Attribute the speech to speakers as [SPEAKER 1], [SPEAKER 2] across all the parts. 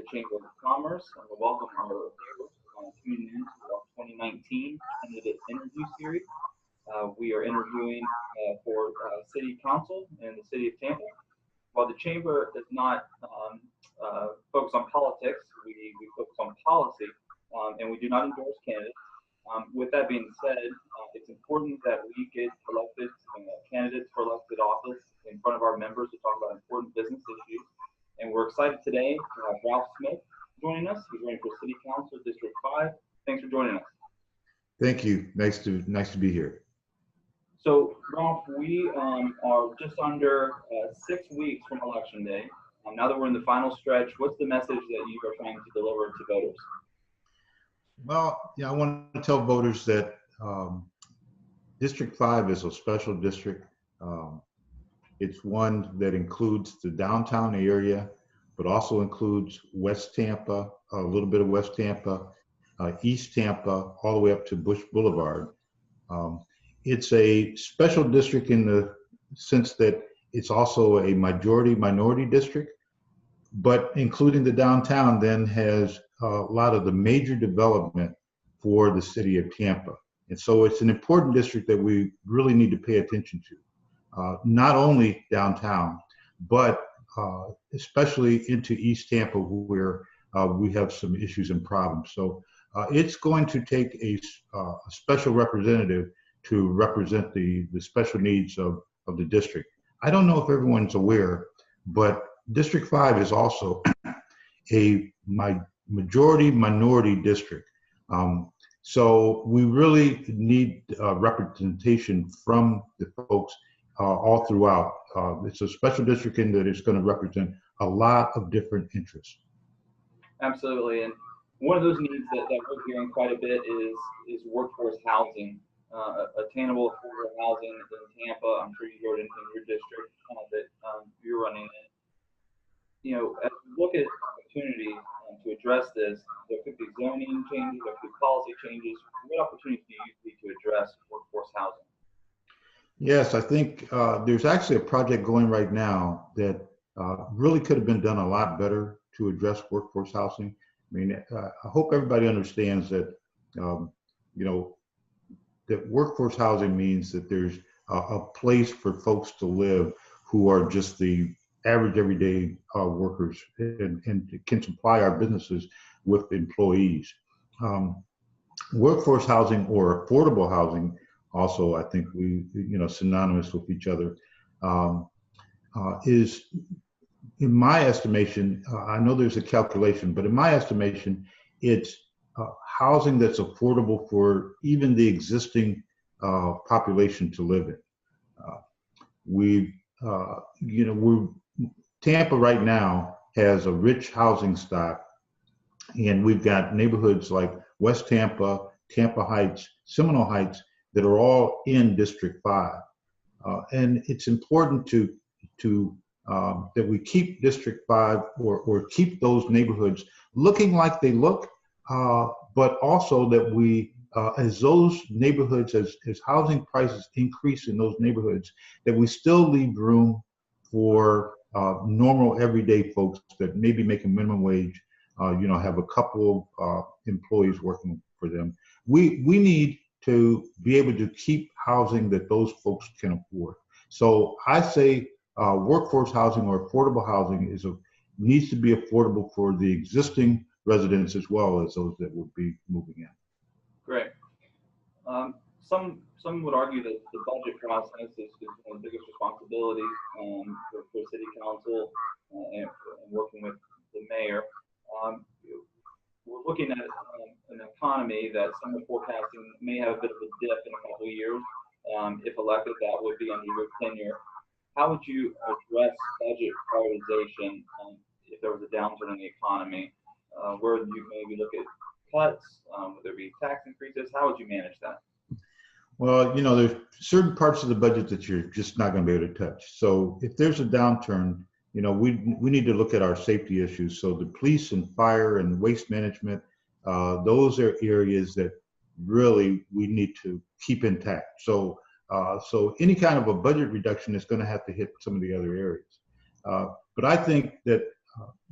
[SPEAKER 1] the Chamber of Commerce. I want to welcome our viewers tuning in to our 2019 candidate interview series. We are interviewing for City Council in the City of Tampa. While the Chamber does not focus on politics, we focus on policy, and we do not endorse candidates. With that being said, it's important that we get elected candidates for elected office in front of our members to talk about important business issues. And we're excited today to have Ralph Smith joining us. He's running for City Council District 5. Thanks for joining us.
[SPEAKER 2] Thank you. Nice to be here.
[SPEAKER 1] So, Ralph, we are just under 6 weeks from Election Day. Now that we're in the final stretch, what's the message that you are trying to deliver to voters?
[SPEAKER 2] Well, I want to tell voters that District 5 is a special district. It's one that includes the downtown area, but also includes West Tampa, a little bit of West Tampa, East Tampa, all the way up to Bush Boulevard. It's a special district in the sense that it's also a majority-minority district, but including the downtown then has a lot of the major development for the city of Tampa. And so it's an important district that we really need to pay attention to, not only downtown, but especially into East Tampa where we have some issues and problems. So it's going to take a special representative to represent the special needs of the district. I don't know if everyone's aware, but District 5 is also a majority-minority district. So we really need representation from the folks all throughout. It's a special district in that it's going to represent a lot of different interests.
[SPEAKER 1] Absolutely, and one of those needs that we're hearing quite a bit is workforce housing, attainable affordable housing in Tampa. I'm sure you heard in your district that you're running in. You know, as we look at opportunities to address this, there could be zoning changes, there could be policy changes. What opportunities do you see to address workforce housing?
[SPEAKER 2] Yes, I think there's actually a project going right now that really could have been done a lot better to address workforce housing. I mean, I hope everybody understands that, you know, that workforce housing means that there's a place for folks to live who are just the average everyday workers and can supply our businesses with employees. Workforce housing or affordable housing, also I think synonymous with each other, is, in my estimation, I know there's a calculation, but in my estimation, it's housing that's affordable for even the existing population to live in. Tampa right now has a rich housing stock, and we've got neighborhoods like West Tampa, Tampa Heights, Seminole Heights that are all in District 5. And it's important that we keep District 5 or keep those neighborhoods looking like they look, but also that we, as those neighborhoods, as housing prices increase in those neighborhoods, that we still leave room for normal everyday folks that maybe make a minimum wage, have a couple of employees working for them. We need to be able to keep housing that those folks can afford. So I say workforce housing or affordable housing needs to be affordable for the existing residents as well as those that will be moving in.
[SPEAKER 1] Great. Some would argue that the budget process is one of the biggest responsibilities for City Council and working with the mayor. We're looking at an economy that some are forecasting may have a bit of a dip in a couple of years. If elected, that would be under your tenure. How would you address budget prioritization if there was a downturn in the economy? Where would you maybe look at cuts? Would there be tax increases? How would you manage that?
[SPEAKER 2] Well, there's certain parts of the budget that you're just not going to be able to touch. So if there's a downturn, we need to look at our safety issues. So the police and fire and waste management, those are areas that really we need to keep intact. So any kind of a budget reduction is going to have to hit some of the other areas. But I think that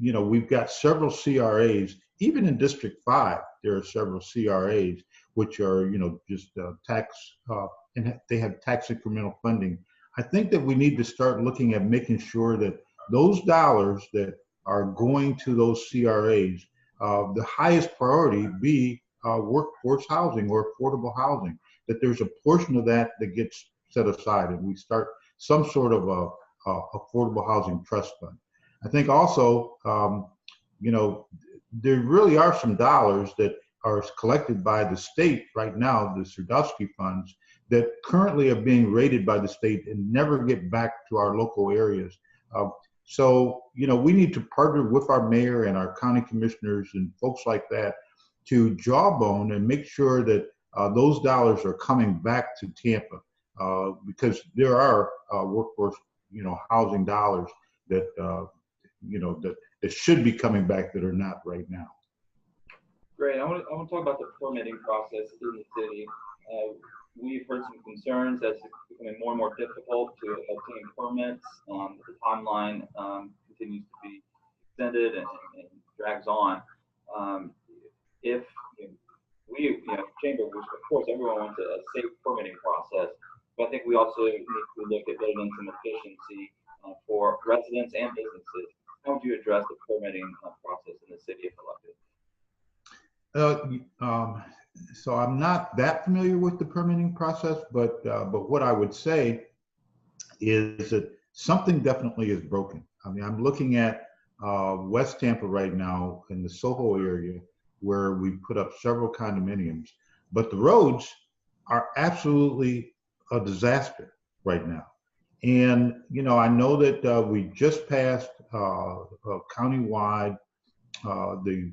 [SPEAKER 2] we've got several CRAs. Even in District 5, there are several CRAs, which are, just tax, and they have tax incremental funding. I think that we need to start looking at making sure that those dollars that are going to those CRAs, the highest priority be workforce housing or affordable housing, that there's a portion of that that gets set aside and we start some sort of a affordable housing trust fund. I think also, there really are some dollars that are collected by the state right now, the Serdowski funds, that currently are being rated by the state and never get back to our local areas. So, we need to partner with our mayor and our county commissioners and folks like that to jawbone and make sure that those dollars are coming back to Tampa, because there are workforce, housing dollars that, that should be coming back that are not right now.
[SPEAKER 1] Great. I want to talk about the permitting process in the city. We've heard some concerns that it's becoming more and more difficult to obtain permits. The timeline continues to be extended and drags on. If we, Chamber, of course, everyone wants a safe permitting process, but I think we also need to look at building some efficiency for residents and businesses. How would you address the permitting process in the city if elected?
[SPEAKER 2] So I'm not that familiar with the permitting process, but what I would say is that something definitely is broken. I mean, I'm looking at West Tampa right now in the Soho area where we put up several condominiums, but the roads are absolutely a disaster right now. And, I know that we just passed countywide the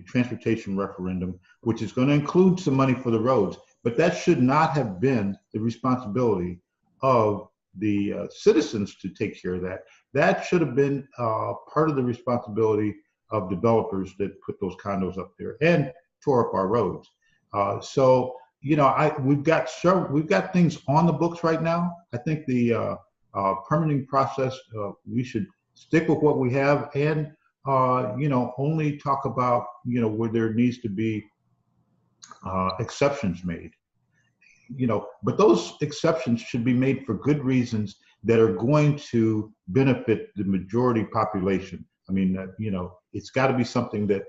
[SPEAKER 2] transportation referendum, which is going to include some money for the roads, but that should not have been the responsibility of the citizens to take care of that. That should have been part of the responsibility of developers that put those condos up there and tore up our roads. So, we've got things on the books right now. I think the permitting process, we should stick with what we have and only talk about, where there needs to be exceptions made. But those exceptions should be made for good reasons that are going to benefit the majority population. I mean, it's got to be something that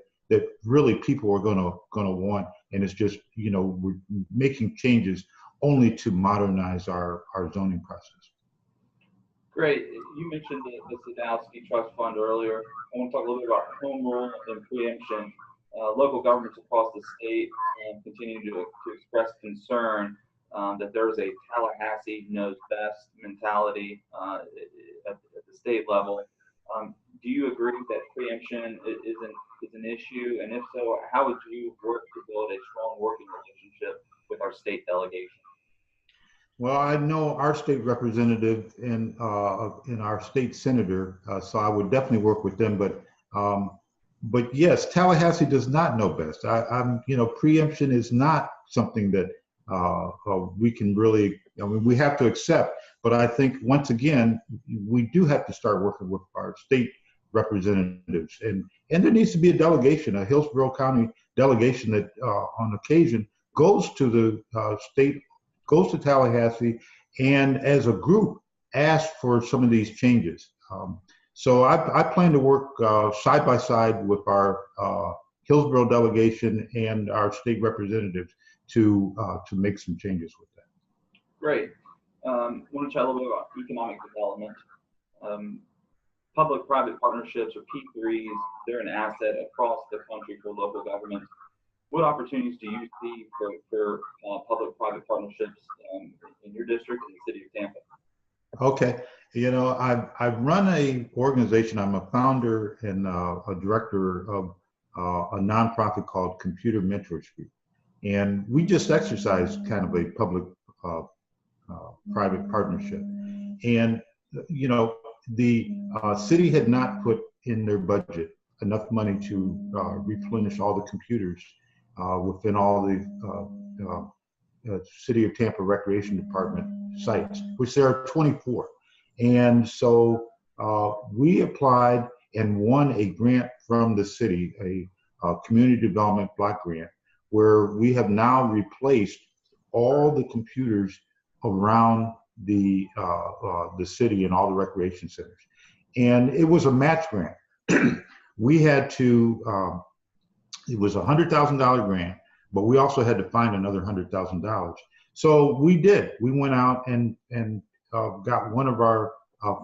[SPEAKER 2] really people are going to want, and it's just, we're making changes only to modernize our zoning process.
[SPEAKER 1] Great. You mentioned the Serdowski Trust Fund earlier. I want to talk a little bit about home rule and preemption. Local governments across the state continue to express concern that there's a Tallahassee knows best mentality at the state level. Do you agree that preemption is an issue? And if so, how would you work to build a strong working relationship with our state delegation?
[SPEAKER 2] Well, I know our state representative and our state senator, so I would definitely work with them. But yes, Tallahassee does not know best. Preemption is not something that we can really. We have to accept. But I think once again, we do have to start working with our state representatives, and there needs to be a delegation, a Hillsborough County delegation that, on occasion, goes to the state. Goes to Tallahassee and as a group ask for some of these changes. So I plan to work side by side with our Hillsborough delegation and our state representatives to make some changes with that.
[SPEAKER 1] Great. I want to chat a little bit about economic development. Public-private partnerships or P3s, they're an asset across the country for local governments. What opportunities do you see for public-private partnerships in your district in the city of Tampa?
[SPEAKER 2] Okay, I run a organization. I'm a founder and a director of a nonprofit called Computer Mentors Group, and we just exercised kind of a public-private partnership. And the city had not put in their budget enough money to replenish all the computers within all the City of Tampa Recreation Department sites, which there are 24. And so we applied, and won a grant from the city, a community development block grant, where we have now replaced all the computers around the city and all the recreation centers. And it was a match grant. We had to, it was a $100,000 grant, but we also had to find another $100,000. So we did. We went out and got one of our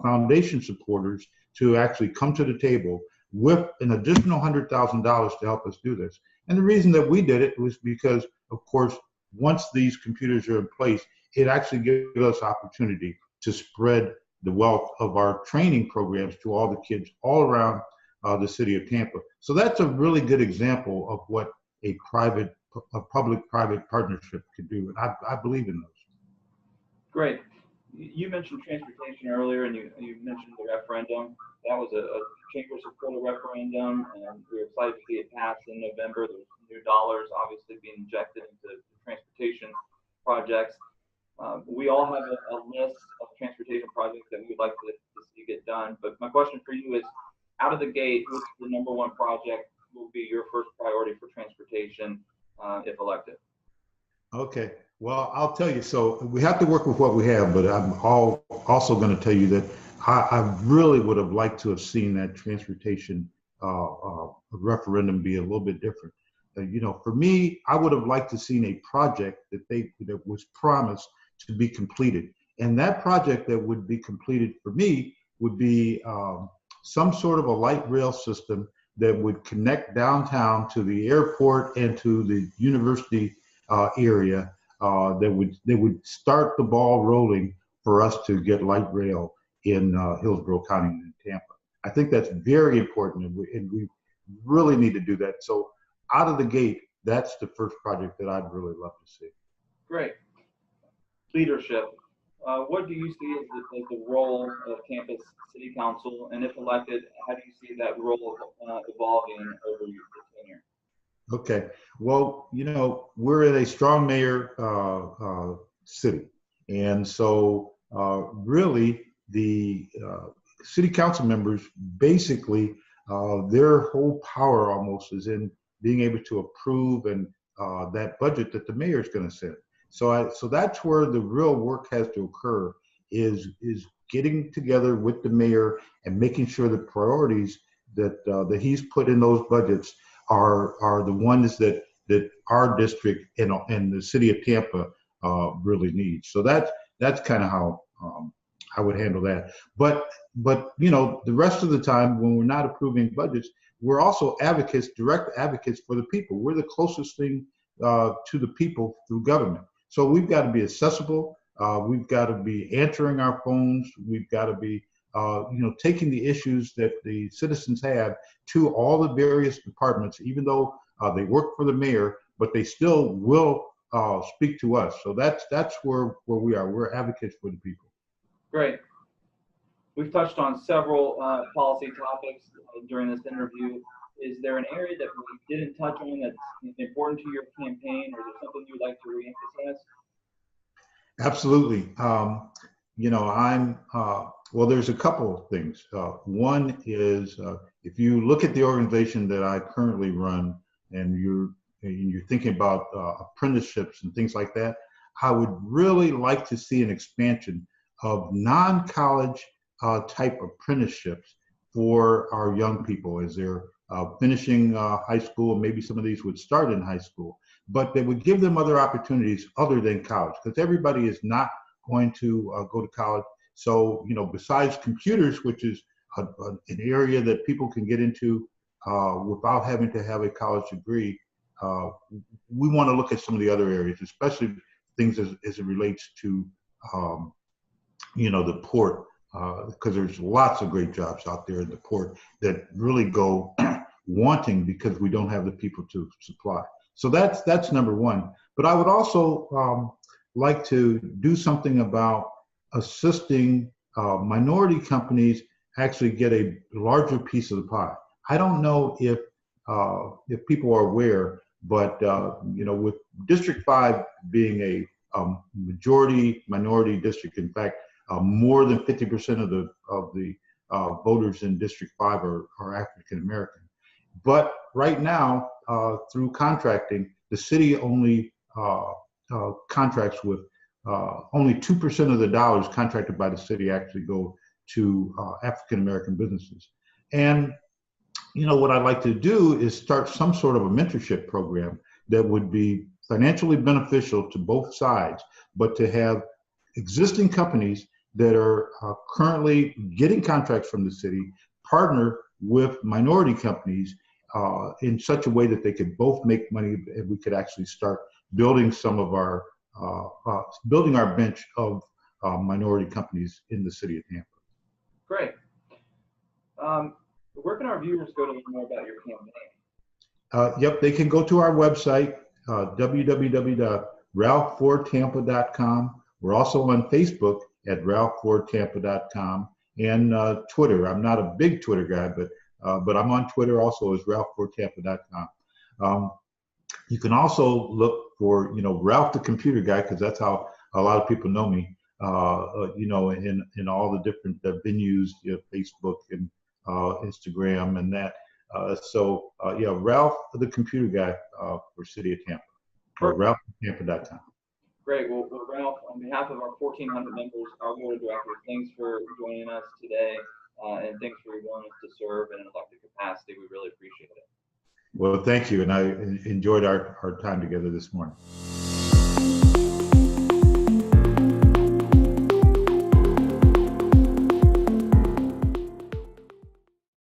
[SPEAKER 2] foundation supporters to actually come to the table with an additional $100,000 to help us do this. And the reason that we did it was because, of course, once these computers are in place, it actually gives us opportunity to spread the wealth of our training programs to all the kids all around the city of Tampa. So that's a really good example of what a public-private partnership could do. And I believe in those.
[SPEAKER 1] Great. You mentioned transportation earlier, and you mentioned the referendum. That was a chamber supported referendum, and we were excited to see it pass in November. There's new dollars obviously being injected into transportation projects. We all have a list of transportation projects that we would like to see get done. But my question for you is, out of the gate, what's the number one project will be your first priority for transportation if elected?
[SPEAKER 2] Okay. Well, I'll tell you. So we have to work with what we have, but I'm also going to tell you that I really would have liked to have seen that transportation referendum be a little bit different. For me, I would have liked to seen a project that was promised to be completed, and that project that would be completed for me would be some sort of a light rail system that would connect downtown to the airport and to the university area. That would start the ball rolling for us to get light rail in Hillsborough County and Tampa. I think that's very important, and we really need to do that. So out of the gate, that's the first project that I'd really love to see.
[SPEAKER 1] Great. Leadership. What do you see as the role of Tampa's City Council, and if elected, how do you see that role evolving over your tenure?
[SPEAKER 2] Okay. Well, we're in a strong mayor city, and so really the city council members basically their whole power almost is in being able to approve and that budget that the mayor is going to send. So that's where the real work has to occur, is getting together with the mayor and making sure the priorities that he's put in those budgets are the ones that our district and the city of Tampa really needs. So that's kind of how I would handle that. But the rest of the time when we're not approving budgets, we're also direct advocates for the people. We're the closest thing to the people through government. So we've got to be accessible. We've got to be answering our phones. We've got to be taking the issues that the citizens have to all the various departments, even though they work for the mayor, but they still will speak to us. So that's where we are. We're advocates for the people.
[SPEAKER 1] Great. We've touched on several policy topics during this interview. Is there an area that we didn't touch on that's important to your campaign, or is there something you'd like to reemphasize?
[SPEAKER 2] Absolutely. Well, there's a couple of things. One is if you look at the organization that I currently run, and you're thinking about apprenticeships and things like that, I would really like to see an expansion of non-college type apprenticeships for our young people as they're finishing high school. Maybe some of these would start in high school, but they would give them other opportunities other than college, because everybody is not going to go to college. So, besides computers, which is an area that people can get into without having to have a college degree, we want to look at some of the other areas, especially things as it relates to, the port, because there's lots of great jobs out there in the port that really go wanting because we don't have the people to supply. So that's number one. But I would also like to do something about assisting minority companies actually get a larger piece of the pie. I don't know if people are aware, but with District 5 being a majority minority district, in fact, more than 50% of the voters in District 5 are African American. But right now, through contracting, the city only contracts with only 2% of the dollars contracted by the city actually go to African American businesses. And what I'd like to do is start some sort of a mentorship program that would be financially beneficial to both sides, but to have existing companies that are currently getting contracts from the city partner with minority companies in such a way that they could both make money, and we could actually start building some of our building our bench of minority companies in the city of Tampa.
[SPEAKER 1] Great. Where can our viewers go to learn more about your campaign?
[SPEAKER 2] Yep, they can go to our website, www.ralphfordtampa.com. We're also on Facebook at ralphfordtampa.com and Twitter. I'm not a big Twitter guy, but I'm on Twitter also as ralphfordtampa.com. You can also look for, Ralph the Computer Guy, because that's how a lot of people know me, in all the different venues, Facebook and Instagram and that. Ralph the Computer Guy for City of Tampa, or ralphtampa.com.
[SPEAKER 1] Great. Well, Ralph, on behalf of our 1,400 members, our board of directors, thanks for joining us today, and thanks for your willingness to serve in an elected capacity. We really appreciate it.
[SPEAKER 2] Well, thank you, and I enjoyed our time together this morning.